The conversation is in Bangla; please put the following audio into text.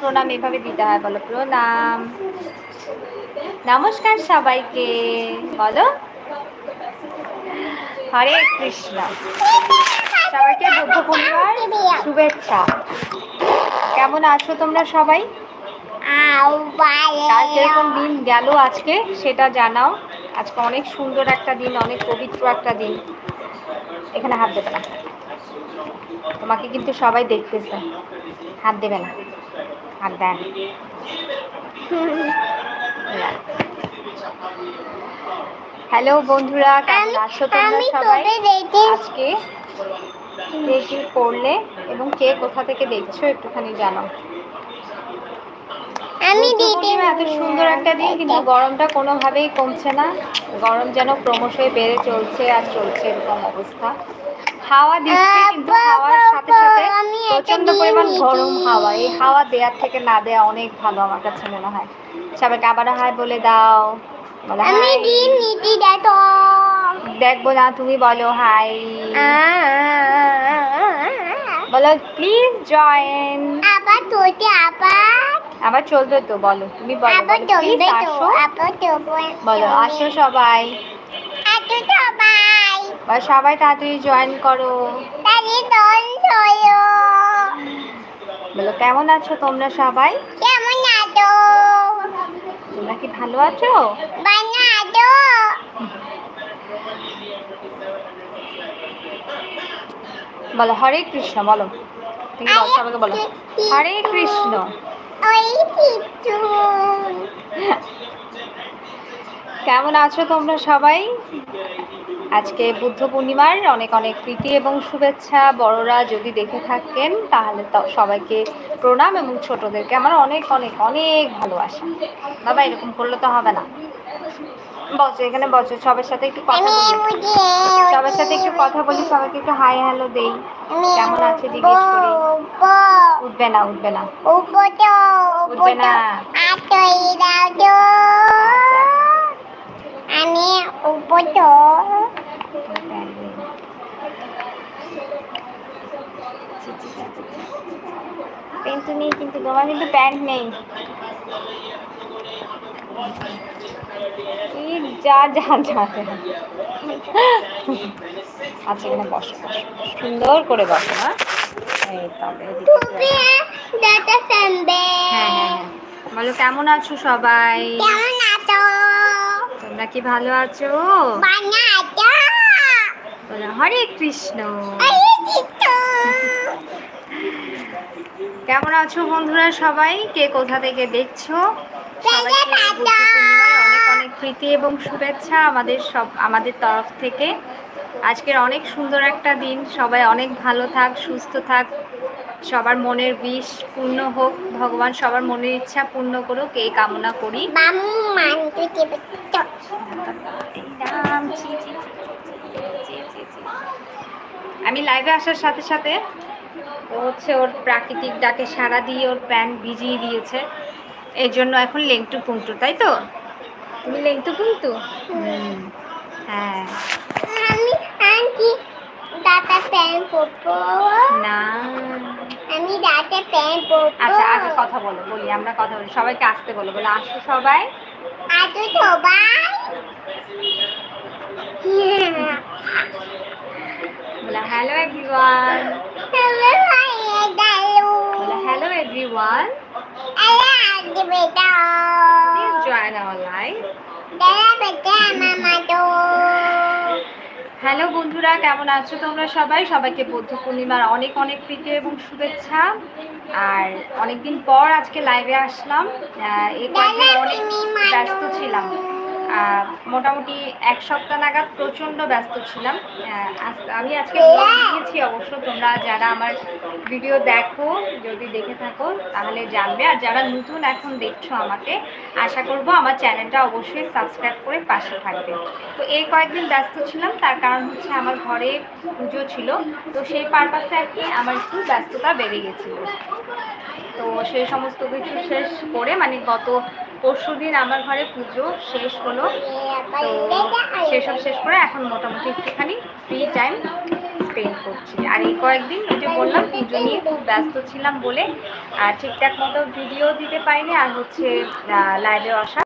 প্রণাম এভাবে দিতে হয়, বলো প্রণাম। নমস্কার সবাইকে, বলো হরে কৃষ্ণ। সবাইকে বুদ্ধ পূর্ণিমার শুভেচ্ছা। কেমন আছো তোমরা সবাই? কাল কিরকম দিন গেল আজকে সেটা জানাও। আজকে অনেক সুন্দর একটা দিন, অনেক পবিত্র একটা দিন। এখানে হাত দেবে না, তোমাকে কিন্তু সবাই দেখতেছে। হাত দেবে না, হাত দেন। হ্যালো বন্ধুরা, কেমন আছো তোমরা সবাই? আজকে কে কি করলে এবং কে কোথা থেকে দেখছো একটুখানি জানাও। এত সুন্দর একটা দিন, কিন্তু গরমটা কোনোভাবেই কমছে না। গরম যেন ক্রমশই বেড়ে চলছে আর চলছে, এরকম অবস্থা। হাওয়া দিচ্ছে, কিন্তু হাওয়ার সাথে সাথে প্রচন্ড পরিমাণ গরম হাওয়া। এই হাওয়া দেওয়ার থেকে না দেওয়া অনেক ভালো আমার কাছে মনে হয়। সবাইকে আবারও হাই বলে দাও। দেখবো না, তুমি বলো হাই, বলো প্লিজ জয়েন। আবার চলবে তো, বলো তুমি, বলো প্লিজ আসো, বলো আসো সবাই, সবাই তাড়াতাড়ি জয়েন করো। বলো কেমন আছো তোমরা সবাই? তোমরা কি ভালো আছো? বলো হরে কৃষ্ণ, বলো তুমি, বলো সবাইকে, বলো হরে কৃষ্ণ। কেমন আছো তোমরা সবাই? আজকে বুদ্ধ পূর্ণিমার অনেক অনেক প্রীতি এবং শুভেচ্ছা। বড়রা যদি দেখে থাকেন তাহলে তো সবাইকে প্রণাম, এবং ছোটদেরকে আমার অনেক অনেক অনেক ভালোবাসা। বাবা এরকম করলে তো হবে না, বসো এখানে, বসো, সবার সাথে একটু কথা বলি, সবার সাথে একটু কথা বলি, সবাইকে একটু হাই হ্যালো দেই, কেমন আছে জিজ্ঞেস করি। উঠবে না, উঠবে না, উঠবে না। আমি উপর তো প্যান্ট নেই, কিন্তু তোমার কিন্তু প্যান্ট নেই। যা যা যা, আচ্ছা এখানে বসো, বসো সুন্দর করে বসো। না এই তবে হ্যাঁ, বলো কেমন আছো সবাই? তোমরা কি ভালো আছো? বলো হরে কৃষ্ণ। কেমন আছো বন্ধুরা সবাই? কে কোথা থেকে দেখছো? সবাইকে বুদ্ধ পূর্ণিমার অনেক অনেক প্রীতি এবং শুভেচ্ছা আমাদের তরফ থেকে। আজকের অনেক সুন্দর একটা দিন। সবাই অনেক ভালো থাক, সুস্থ থাক, সবার মনের বিষ পূর্ণ হোক, ভগবান সবার মনের ইচ্ছা পূর্ণ করুক, এই কামনা করি। আমি লাইভে আসার সাথে সাথে ও ওর প্রাকৃতিক ডাকে সাড়া দিয়ে ওর প্যান্ট ভিজিয়ে দিয়েছে, এই জন্য এখন লেংটু পুংটু, তাই তো? তুমি লেংটু পুংটু? হ্যাঁ। না, আমি দাঁতে প্যান্ট পরবো। আচ্ছা আগে কথা বলি, আমরা কথা বলি, সবাইকে আসতে বলো, বলে আসো সবাই, আসো সবাই। বলে হ্যালো এভরিওয়ান, বলে hello everyone, please join our live. Hello বন্ধুরা, কেমন আছো তোমরা সবাই? সবাইকে বুদ্ধ পূর্ণিমার অনেক অনেক প্রীতি এবং শুভেচ্ছা। আর অনেকদিন পর আজকে লাইভে আসলাম। এই কয়েকদিন অনেক ব্যস্ত ছিলাম, মোটামুটি এক সপ্তাহ নাগাদ প্রচণ্ড ব্যস্ত ছিলাম। আমি আজকে ব্লগ দিয়েছি অবশ্য, তোমরা যারা আমার ভিডিও দেখো, যদি দেখে থাকো তাহলে জানবে। আর যারা নতুন এখন দেখছো আমাকে, আশা করব আমার চ্যানেলটা অবশ্যই সাবস্ক্রাইব করে পাশে থাকবে। তো এই কয়েকদিন ব্যস্ত ছিলাম, তার কারণ হচ্ছে আমার ঘরে পুজো ছিল, তো সেই পারপাসে আর কি আমার একটু ব্যস্ততা বেড়ে গেছিলো। তো সেই সমস্ত কিছু শেষ করে, মানে গত পরশুদিন আমার ঘরে পুজো শেষ হলো, তো সেসব শেষ করে এখন মোটামুটি একটুখানি ফ্রি টাইম স্পেন্ড করছি। করছি। আর এই কয়েকদিন ওই যে বললাম পুজো নিয়ে খুব ব্যস্ত ছিলাম বলে ঠিকঠাক মতো ভিডিও দিতে পারিনি আর হচ্ছে লাইভে আসা